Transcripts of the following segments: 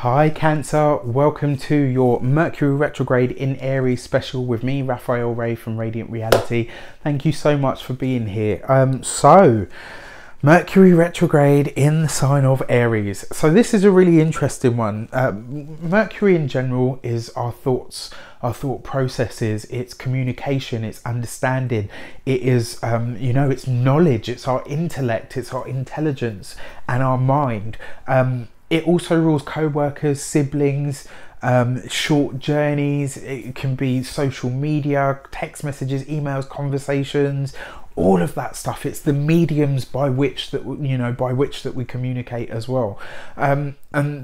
Hi Cancer, welcome to your Mercury Retrograde in Aries special with me, Raphael Ray from Radiant Reality. Thank you so much for being here. Mercury Retrograde in the sign of Aries. So this is a really interesting one. Mercury in general is our thoughts, our thought processes, it's communication, it's understanding, it is, it's knowledge, it's our intellect, it's our intelligence and our mind. It also rules co-workers, siblings, short journeys. It can be social media, text messages, emails, conversations, all of that stuff. It's the mediums by which that we communicate as well. And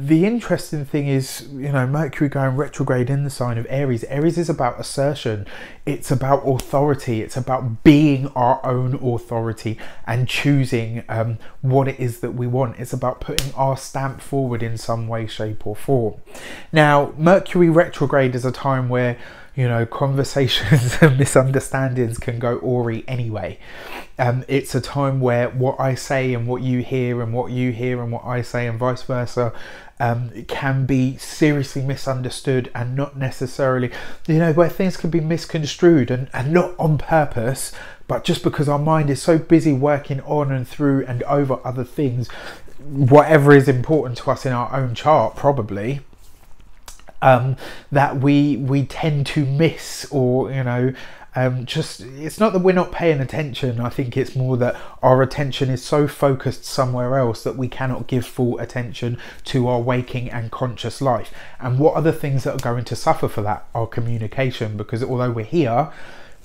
the interesting thing is, Mercury going retrograde in the sign of Aries. Aries is about assertion. It's about authority. It's about being our own authority and choosing what it is that we want. It's about putting our stamp forward in some way, shape or form. Now, Mercury retrograde is a time where conversations and misunderstandings can go awry anyway. It's a time where what I say and what you hear and what you hear and what I say and vice versa can be seriously misunderstood and not necessarily, where things can be misconstrued and not on purpose, but just because our mind is so busy working on and through and over other things, whatever is important to us in our own chart probably, that we tend to miss, or it's not that we're not paying attention. I think it's more that our attention is so focused somewhere else that we cannot give full attention to our waking and conscious life. And what are the things that are going to suffer for that? Our communication, because although we're here,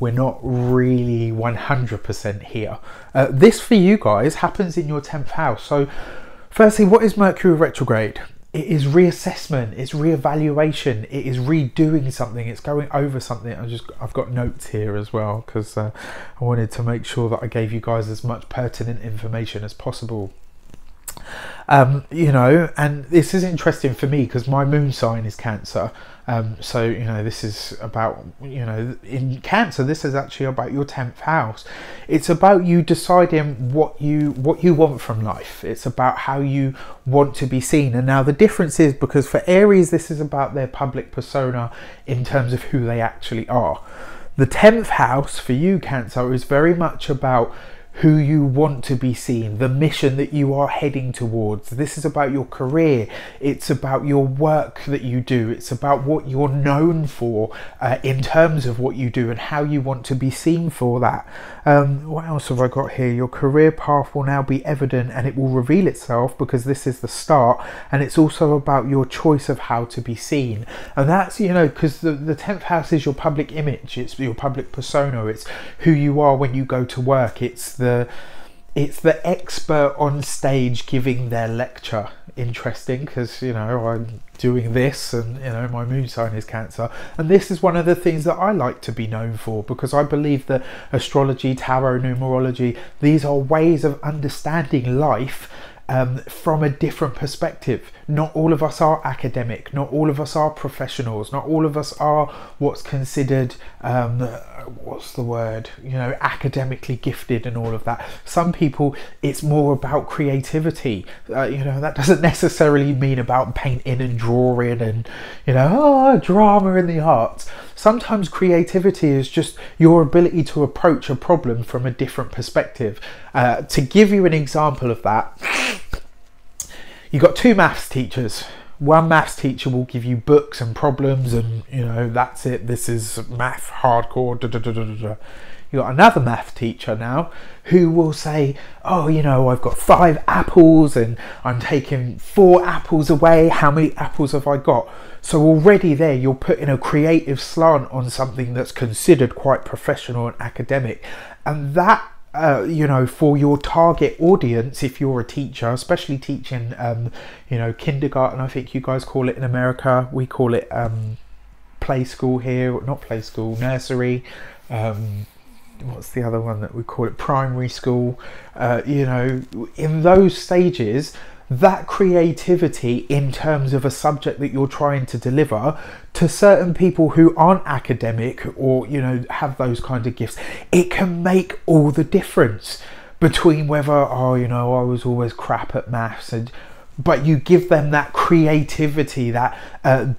we're not really 100% here. This for you guys happens in your 10th house. So firstly, what is Mercury retrograde? It is reassessment, it's reevaluation, it is redoing something, it's going over something. I've got notes here as well because I wanted to make sure that I gave you guys as much pertinent information as possible. And this is interesting for me because my moon sign is Cancer. So this is about, in Cancer, this is actually about your 10th house. It's about you deciding what you want from life. It's about how you want to be seen. And now the difference is, because for Aries this is about their public persona in terms of who they actually are. The 10th house for you, Cancer, is very much about who you want to be seen, the mission that you are heading towards. This is about your career. It's about your work that you do. It's about what you're known for in terms of what you do and how you want to be seen for that. What else have I got here? Your career path will now be evident and it will reveal itself, because this is the start. And it's also about your choice of how to be seen. And that's, because the 10th house is your public image. It's your public persona. It's who you are when you go to work. It's the expert on stage giving their lecture. Interesting, because I'm doing this, and my moon sign is Cancer, and this is one of the things that I like to be known for, because I believe that astrology, tarot, numerology, these are ways of understanding life from a different perspective. Not all of us are academic, not all of us are professionals, not all of us are what's considered academically gifted and all of that. Some people, it's more about creativity. That doesn't necessarily mean about painting and drawing and drama in the arts. Sometimes creativity is just your ability to approach a problem from a different perspective. To give you an example of that, you've got two maths teachers. One maths teacher will give you books and problems and that's it, this is math hardcore, you got another math teacher now who will say, I've got 5 apples and I'm taking 4 apples away, how many apples have I got? So already there you're putting a creative slant on something that's considered quite professional and academic. And that for your target audience, if you're a teacher, especially teaching kindergarten, I think you guys call it in America, we call it play school here, not play school, nursery, what's the other one that we call it, primary school, in those stages, that creativity in terms of a subject that you're trying to deliver to certain people who aren't academic or have those kind of gifts, it can make all the difference between whether I was always crap at maths and but you give them that creativity, that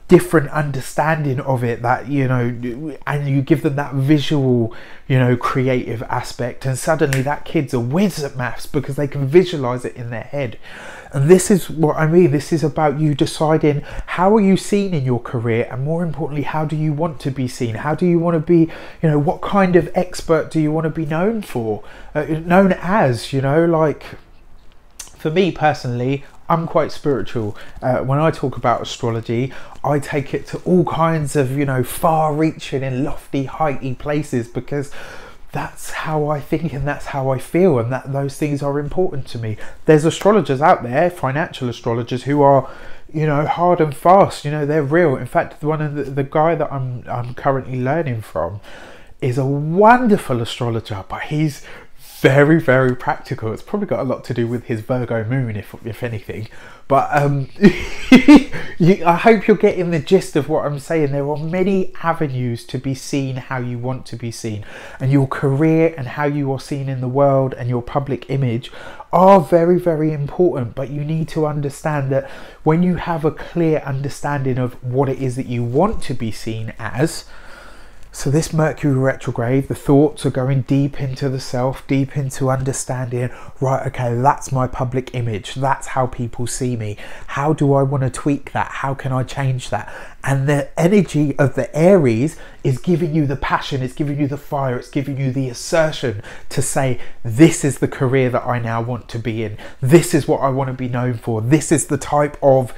different understanding of it, that, you know, and you give them that visual, you know, creative aspect, and suddenly that kid's a whiz at maths because they can visualize it in their head. And this is what I mean. This is about you deciding how are you seen in your career, and more importantly, how do you want to be seen? How do you want to be, you know, what kind of expert do you want to be known for, known as, you know? Like, for me personally, I'm quite spiritual. When I talk about astrology, I take it to all kinds of, you know, far-reaching and lofty, heighty places, because that's how I think and that's how I feel, and that those things are important to me. There's astrologers out there, financial astrologers, who are, you know, hard and fast. You know, they're real. In fact, one of the guy that I'm currently learning from is a wonderful astrologer, but he's very, very practical. It's probably got a lot to do with his Virgo moon, if anything. But I hope you're getting the gist of what I'm saying. There are many avenues to be seen how you want to be seen, and your career and how you are seen in the world and your public image are very, very important. But you need to understand that when you have a clear understanding of what it is that you want to be seen as, so this Mercury retrograde, the thoughts are going deep into the self, deep into understanding, right, okay, that's my public image. That's how people see me. How do I want to tweak that? How can I change that? And the energy of the Aries is giving you the passion, it's giving you the fire, it's giving you the assertion to say, this is the career that I now want to be in. This is what I want to be known for. This is the type of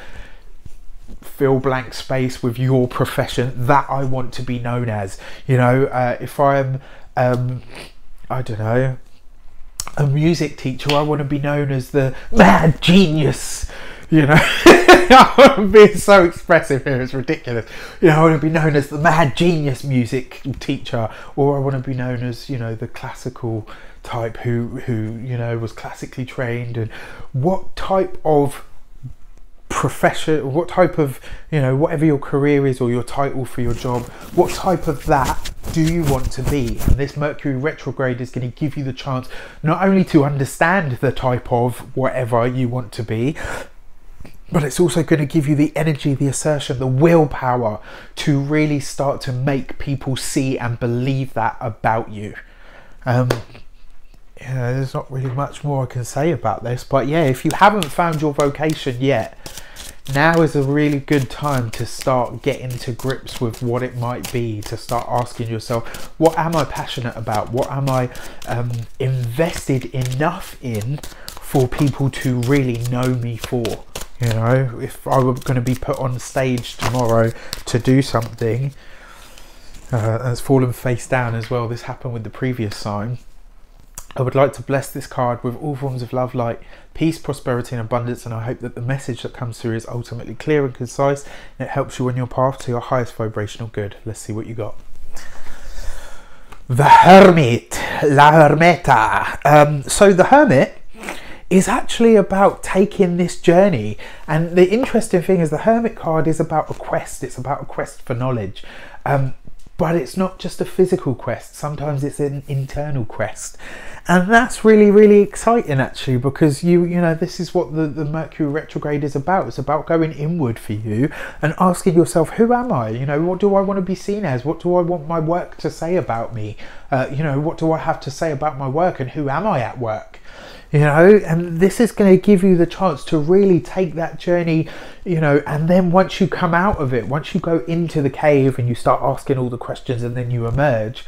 fill blank space with your profession that I want to be known as. You know, if I'm I don't know, a music teacher, I want to be known as the mad genius, you know. I'm being so expressive here, it's ridiculous. You know, I want to be known as the mad genius music teacher, or I want to be known as, you know, the classical type who you know, was classically trained. And what type of profession, what type of, you know, whatever your career is or your title for your job, what type of that do you want to be? And this Mercury retrograde is going to give you the chance not only to understand the type of whatever you want to be, but it's also going to give you the energy, the assertion, the willpower to really start to make people see and believe that about you. You know, there's not really much more I can say about this, but yeah, if you haven't found your vocation yet, now is a really good time to start getting to grips with what it might be, to start asking yourself, what am I passionate about? What am I invested enough in for people to really know me for? You know, if I were going to be put on stage tomorrow to do something, and it's fallen face down as well, this happened with the previous sign, I would like to bless this card with all forms of love, light, peace, prosperity and abundance, and I hope that the message that comes through is ultimately clear and concise, and it helps you on your path to your highest vibrational good. Let's see what you got. The Hermit, La Hermeta. So the Hermit is actually about taking this journey, and the interesting thing is the Hermit card is about a quest. It's about a quest for knowledge. But it's not just a physical quest, sometimes it's an internal quest. And that's really, really exciting actually, because you know, this is what the Mercury retrograde is about. It's about going inward for you and asking yourself, who am I? You know, what do I want to be seen as? What do I want my work to say about me? You know, what do I have to say about my work, and who am I at work? You know, and this is going to give you the chance to really take that journey, you know, and then once you come out of it, once you go into the cave and you start asking all the questions and then you emerge,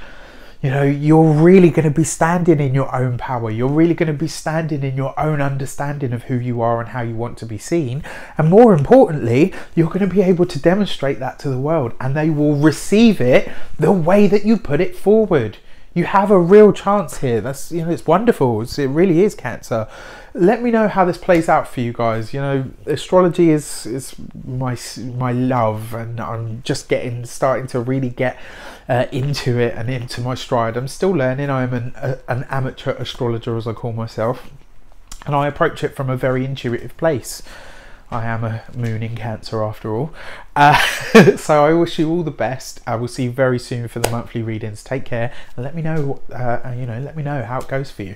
you know, you're really going to be standing in your own power. You're really going to be standing in your own understanding of who you are and how you want to be seen. And more importantly, you're going to be able to demonstrate that to the world, and they will receive it the way that you put it forward. You have a real chance here. That's, you know, it's wonderful. It really is, Cancer. Let me know how this plays out for you guys. You know, astrology is my love, and I'm just starting to really get into it and into my stride. I'm still learning. I'm an amateur astrologer, as I call myself, and I approach it from a very intuitive place. I am a moon in Cancer after all. So I wish you all the best. I will see you very soon for the monthly readings. Take care, and let me know what, you know, let me know how it goes for you.